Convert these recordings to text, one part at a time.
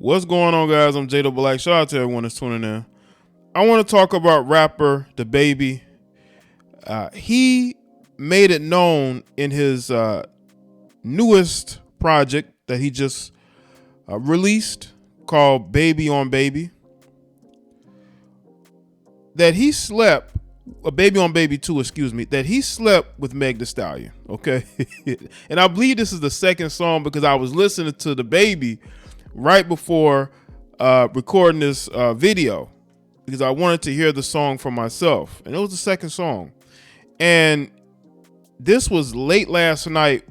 What's going on, guys? I'm Jaye the Black. Shout out to everyone that's tuning in. I want to talk about rapper DaBaby. He made it known in his newest project that he just released called Baby on Baby that he slept, Baby on Baby 2, excuse me, that he slept with Meg Thee Stallion, okay? And I believe this is the second song because I was listening to DaBaby right before recording this video because I wanted to hear the song for myself, and it was the second song. And this was late last night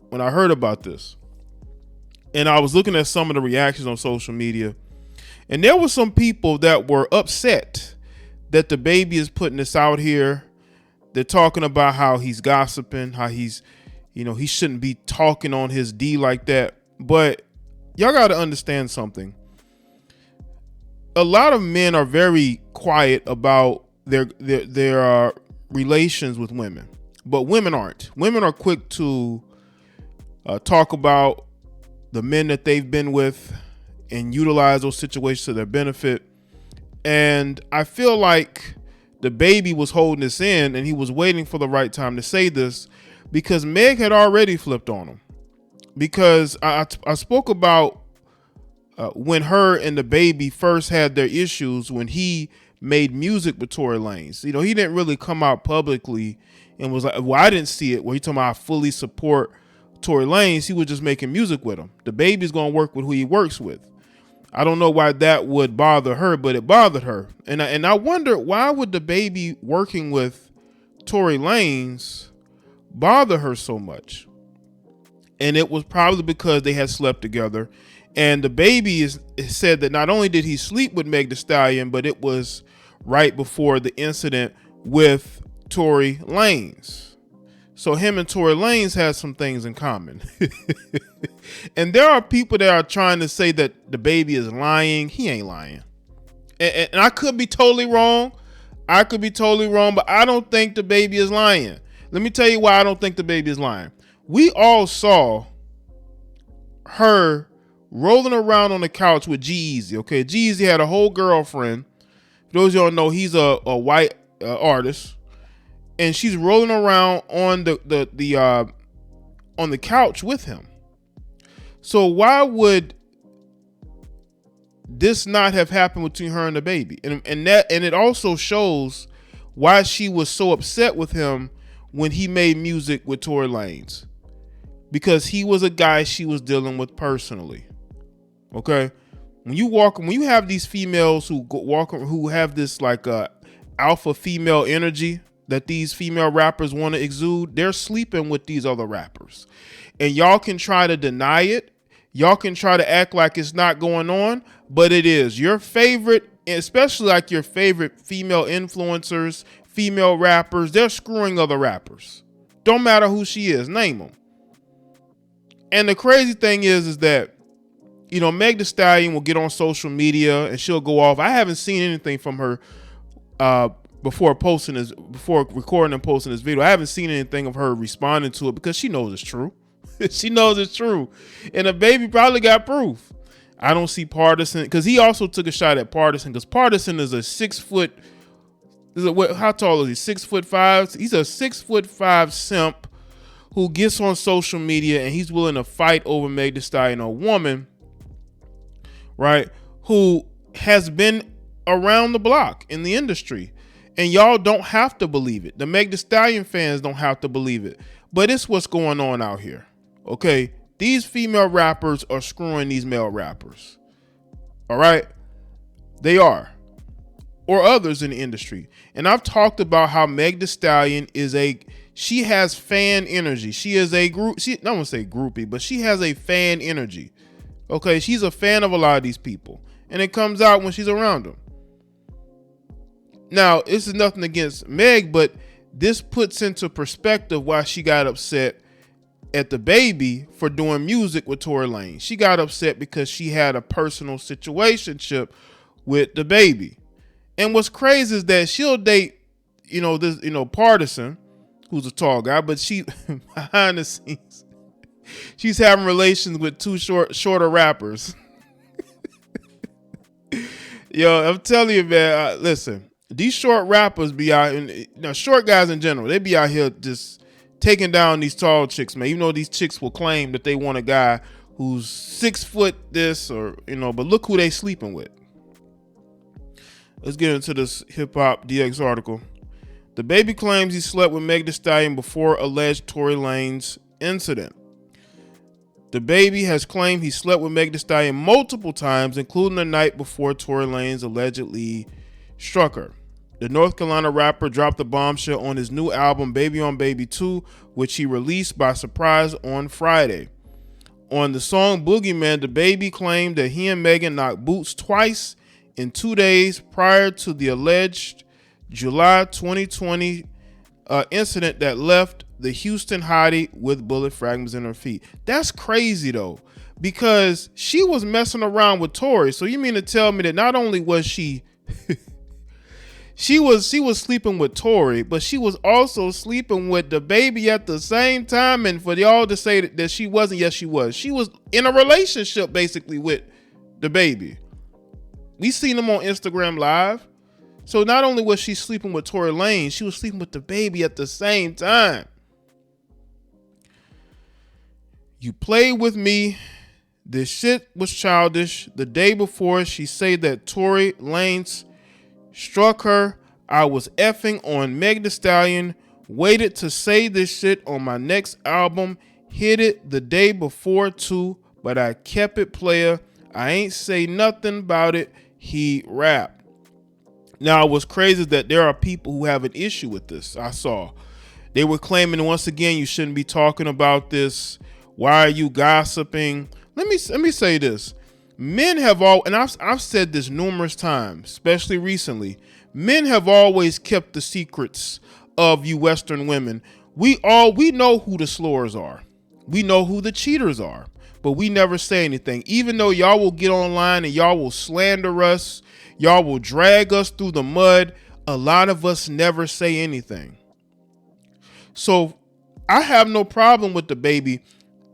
when I heard about this, and I was looking at some of the reactions on social media, and there were some people that were upset that DaBaby is putting this out here. They're talking about how he's gossiping, how he's, he shouldn't be talking on his D like that. But y'all got to understand something. A lot of men are very quiet about their relations with women, but women aren't. Women are quick to talk about the men that they've been with and utilize those situations to their benefit. And I feel like DaBaby was holding this in and he was waiting for the right time to say this because Meg had already flipped on him. Because I spoke about when her and DaBaby first had their issues when he made music with Tory Lanez. He didn't really come out publicly and was like, well, I didn't see it. Where he told me I fully support Tory Lanez. He was just making music with him. DaBaby's going to work with who he works with. I don't know why that would bother her, but it bothered her. And I wonder, why would DaBaby working with Tory Lanez bother her so much? And it was probably because they had slept together. And DaBaby said that not only did he sleep with Meg Thee Stallion, but it was right before the incident with Tory Lanez. So him and Tory Lanez had some things in common. And there are people that are trying to say that DaBaby is lying. He ain't lying. And I could be totally wrong. But I don't think DaBaby is lying. Let me tell you why I don't think DaBaby is lying. We all saw her rolling around on the couch with G-Eazy, okay? G-Eazy had a whole girlfriend. For those of y'all know, he's a white artist. And she's rolling around on the couch with him. So why would this not have happened between her and DaBaby? And it also shows why she was so upset with him when he made music with Tory Lanez, because he was a guy she was dealing with personally. Okay, when you have these females who have this like alpha female energy that these female rappers want to exude, they're sleeping with these other rappers. And y'all can try to deny it. Y'all can try to act like it's not going on, but it is. Your favorite, especially like your favorite female influencers, female rappers, they're screwing other rappers. Don't matter who she is, name them. And the crazy thing is that, Meg Thee Stallion will get on social media and she'll go off. I haven't seen anything from her before recording and posting this video. I haven't seen anything of her responding to it because she knows it's true. She knows it's true. And DaBaby probably got proof. I don't see Partisan, because he also took a shot at Partisan, because Partisan is a 6 foot, how tall is he? 6'5"? He's a 6'5" simp who gets on social media and he's willing to fight over Meg Thee Stallion, a woman, right, who has been around the block in the industry. And y'all don't have to believe it. The Meg Thee Stallion fans don't have to believe it. But it's what's going on out here. Okay? These female rappers are screwing these male rappers. All right? They are. Or others in the industry. And I've talked about how Meg Thee Stallion she has fan energy. She is a group. I don't want to say groupie, but she has a fan energy. Okay? She's a fan of a lot of these people. And it comes out when she's around them. Now, this is nothing against Meg, but this puts into perspective why she got upset at DaBaby for doing music with Tory Lanez. She got upset because she had a personal situationship with DaBaby. And what's crazy is that she'll date, Partisan, who's a tall guy, but she behind the scenes, she's having relations with two shorter rappers. Yo, I'm telling you, man. Listen, these short rappers be out, and short guys in general, they be out here just taking down these tall chicks, man. You know, these chicks will claim that they want a guy who's 6 foot this, or but look who they sleeping with. Let's get into this Hip Hop DX article. DaBaby claims he slept with Meg Thee Stallion before alleged Tory Lanez incident. DaBaby has claimed he slept with Meg Thee Stallion multiple times, including the night before Tory Lanez allegedly struck her. The North Carolina rapper dropped a bombshell on his new album, Baby on Baby 2, which he released by surprise on Friday. On the song Boogeyman, DaBaby claimed that he and Megan knocked boots twice in 2 days prior to the alleged July 2020 incident that left the Houston hottie with bullet fragments in her feet. That's crazy though, because she was messing around with Tory. So you mean to tell me that not only was she she was sleeping with Tory, but she was also sleeping with DaBaby at the same time? And for y'all to say that she wasn't, yes she was. She was in a relationship basically with DaBaby. We seen them on Instagram Live. So not only was she sleeping with Tory Lanez, she was sleeping with DaBaby at the same time. You played with me. This shit was childish. The day before, she said that Tory Lanez struck her. I was effing on Meg Thee Stallion. Waited to say this shit on my next album. Hit it the day before too, but I kept it player. I ain't say nothing about it. He rapped. Now, what's crazy is that there are people who have an issue with this. I saw they were claiming, once again, you shouldn't be talking about this. Why are you gossiping? Let me say this. Men have all, and I've said this numerous times, especially recently. Men have always kept the secrets of you Western women. We know who the slurs are. We know who the cheaters are, but we never say anything. Even though y'all will get online and y'all will slander us, y'all will drag us through the mud, a lot of us never say anything. So I have no problem with DaBaby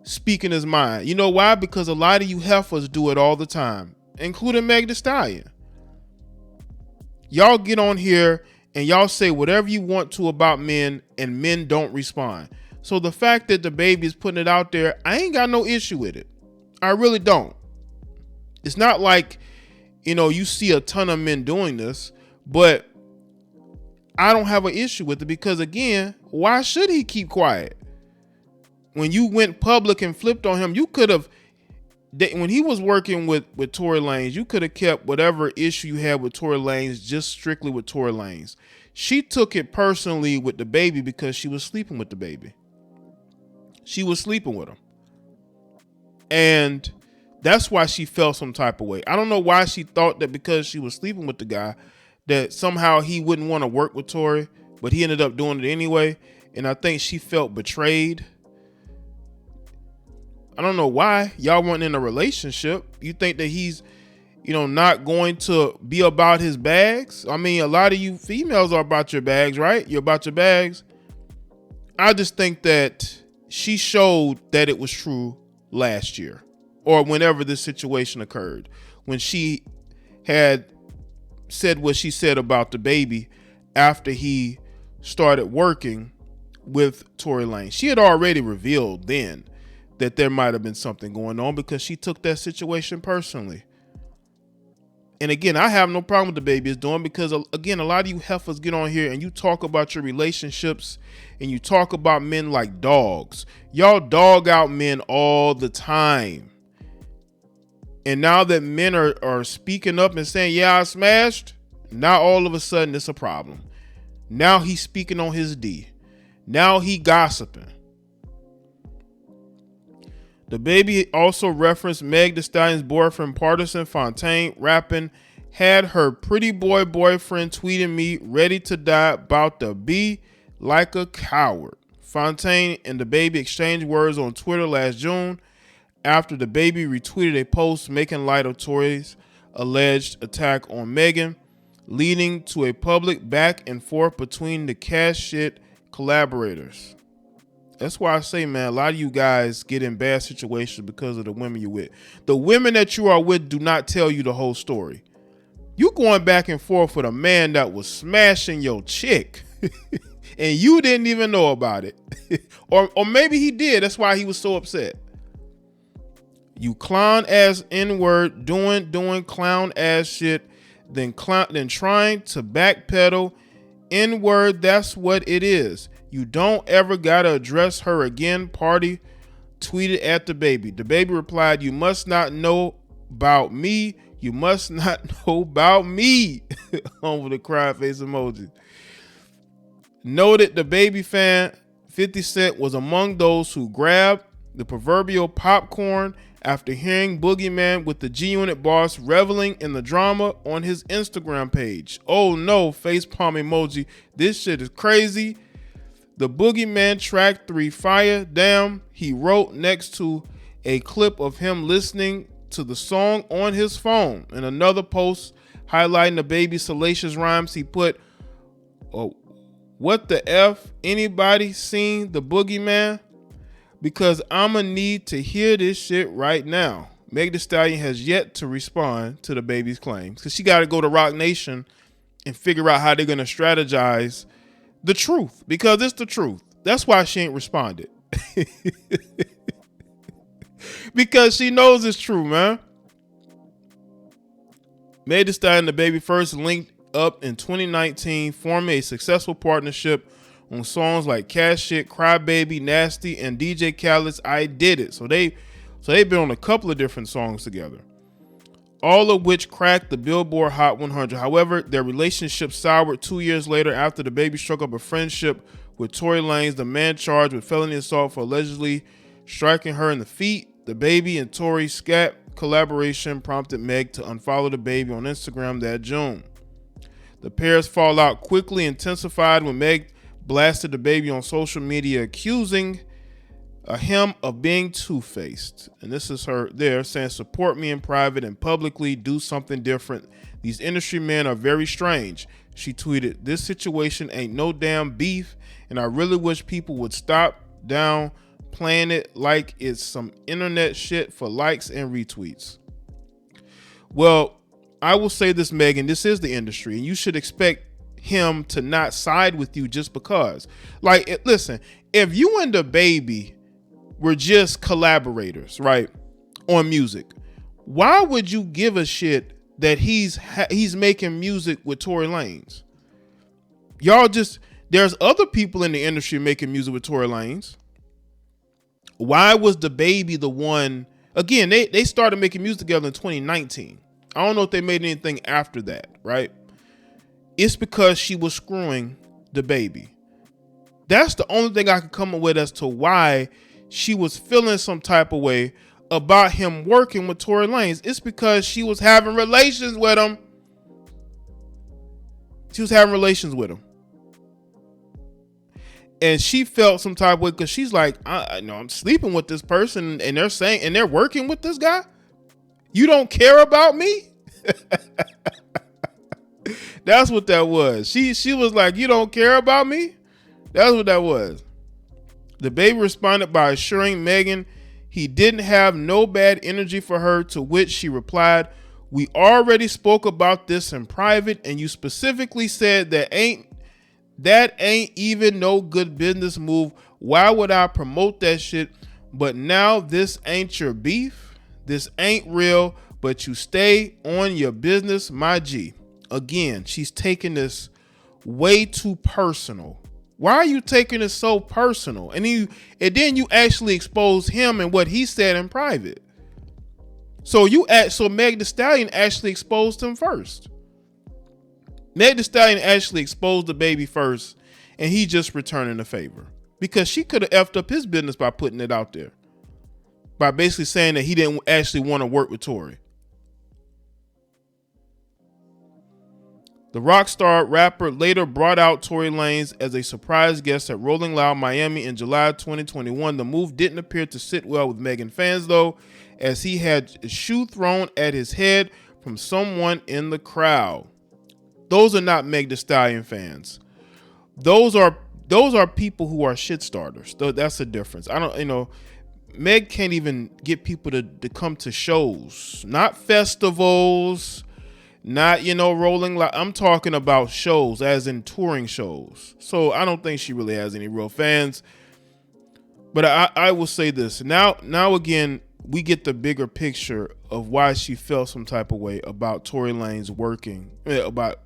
speaking his mind. You know why? Because a lot of you heifers do it all the time, including Meg Thee Stallion. Y'all get on here and y'all say whatever you want to about men, and men don't respond. So the fact that DaBaby is putting it out there, I ain't got no issue with it. I really don't. It's not like, you see a ton of men doing this, but I don't have an issue with it because, again, why should he keep quiet? When you went public and flipped on him, you could have, when he was working with Tory Lanez, you could have kept whatever issue you had with Tory Lanez just strictly with Tory Lanez. She took it personally with DaBaby because she was sleeping with DaBaby. She was sleeping with him. And that's why she felt some type of way. I don't know why she thought that because she was sleeping with the guy that somehow he wouldn't want to work with Tory, but he ended up doing it anyway. And I think she felt betrayed. I don't know why. Y'all weren't in a relationship. You think that he's, not going to be about his bags? I mean, a lot of you females are about your bags, right? You're about your bags. I just think that she showed that it was true last year, or whenever this situation occurred, when she had said what she said about DaBaby after he started working with Tory Lanez. She had already revealed then that there might have been something going on because she took that situation personally. And again, I have no problem with DaBaby is doing, because again, a lot of you heifers get on here and you talk about your relationships and you talk about men like dogs. Y'all dog out men all the time. And now that men are speaking up and saying, yeah, I smashed, now all of a sudden it's a problem. Now he's speaking on his D. Now he gossiping. DaBaby also referenced Meg Thee Stallion's boyfriend, Partisan Fontaine, rapping, had her pretty boy boyfriend tweeting me, ready to die, about to be like a coward. Fontaine and DaBaby exchanged words on Twitter last June after DaBaby retweeted a post making light of Tory's alleged attack on Megan, leading to a public back and forth between the cash shit collaborators. That's why I say, man, a lot of you guys get in bad situations because of the women you're with. The women that you are with do not tell you the whole story. You going back and forth with a man that was smashing your chick and you didn't even know about it. or maybe he did. That's why he was so upset. You clown ass N-word doing clown ass shit, then trying to backpedal N-word. That's what it is. You don't ever gotta address her again. Party tweeted at DaBaby. DaBaby replied, "You must not know about me. You must not know about me." On with the cry face emoji. Noted DaBaby fan 50 Cent was among those who grabbed the proverbial popcorn after hearing Boogeyman with the G-Unit boss reveling in the drama on his Instagram page. Oh no, facepalm emoji. This shit is crazy. The Boogeyman track 3 fire. Damn, he wrote next to a clip of him listening to the song on his phone. In another post highlighting DaBaby's salacious rhymes, he put, "Oh, what the F? Anybody seen the Boogeyman? Because I'ma need to hear this shit right now." Meg Thee Stallion has yet to respond to DaBaby's claims because she got to go to Roc Nation and figure out how they're going to strategize the truth, because it's the truth. That's why she ain't responded. Because she knows it's true, man. Meg Thee Stallion and DaBaby first linked up in 2019, forming a successful partnership on songs like Cash Shit, Cry Baby, Nasty, and DJ Khaled's I Did It. So they've been on a couple of different songs together, all of which cracked the Billboard Hot 100. However, their relationship soured 2 years later after DaBaby struck up a friendship with Tory Lanez, the man charged with felony assault for allegedly striking her in the feet. DaBaby and Tory scat collaboration prompted Meg to unfollow DaBaby on Instagram that June. The pair's fallout quickly intensified when Meg blasted DaBaby on social media, accusing him of being two-faced. And this is her there saying, "Support me in private and publicly do something different. These industry men are very strange." She tweeted, "This situation ain't no damn beef, and I really wish people would stop down playing it like it's some internet shit for likes and retweets." Well, I will say this, Megan, this is the industry, and you should expect him to not side with you just because. Like, listen, if you and DaBaby were just collaborators, right, on music, why would you give a shit that he's making music with Tory Lanez? Y'all just, there's other people in the industry making music with Tory Lanez. Why was DaBaby the one? Again, they started making music together in 2019. I don't know if they made anything after that, right? It's because she was screwing DaBaby. That's the only thing I could come up with as to why she was feeling some type of way about him working with Tory Lanez. It's because she was having relations with him. She was having relations with him. And she felt some type of way because she's like, I know I'm sleeping with this person and they're saying, and they're working with this guy. You don't care about me? That's what that was. She was like, you don't care about me? That's what that was. DaBaby responded by assuring Megan he didn't have no bad energy for her, to which she replied, "We already spoke about this in private, and you specifically said that ain't even no good business move. Why would I promote that shit? But now this ain't your beef. This ain't real, but you stay on your business, my G." Again, she's taking this way too personal. Why are you taking it so personal? And then you actually expose him and what he said in private. So Meg Thee Stallion actually exposed him first. Meg Thee Stallion actually exposed DaBaby first, and he just returning the favor because she could have effed up his business by putting it out there, by basically saying that he didn't actually want to work with Tory. The rock star rapper later brought out Tory Lanez as a surprise guest at Rolling Loud Miami in July 2021. The move didn't appear to sit well with Megan fans, though, as he had a shoe thrown at his head from someone in the crowd. Those are not Meg Thee Stallion fans. Those are people who are shit starters. That's the difference. Meg can't even get people to come to shows, not festivals, Not, you know, rolling. Like, I'm talking about shows, as in touring shows. So I don't think she really has any real fans. But I will say this. Now again, we get the bigger picture of why she felt some type of way about Tory Lanez about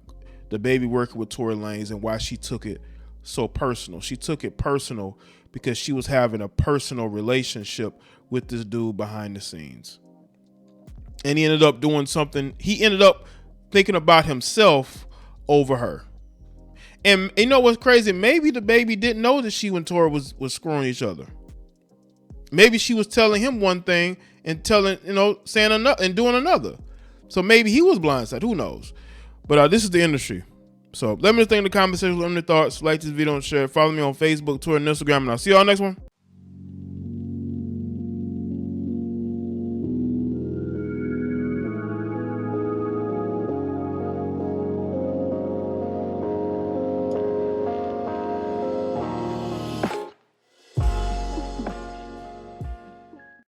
DaBaby working with Tory Lanez, and why she took it so personal. She took it personal because she was having a personal relationship with this dude behind the scenes. And he ended up doing something. He ended up thinking about himself over her. And you know what's crazy? Maybe DaBaby didn't know that she and Tory was screwing each other. Maybe she was telling him one thing and saying another and doing another. So maybe he was blindsided. Who knows? But this is the industry. So let me know in the comment section. Let me know your thoughts. Like this video and share. Follow me on Facebook, Twitter, and Instagram. And I'll see y'all next one.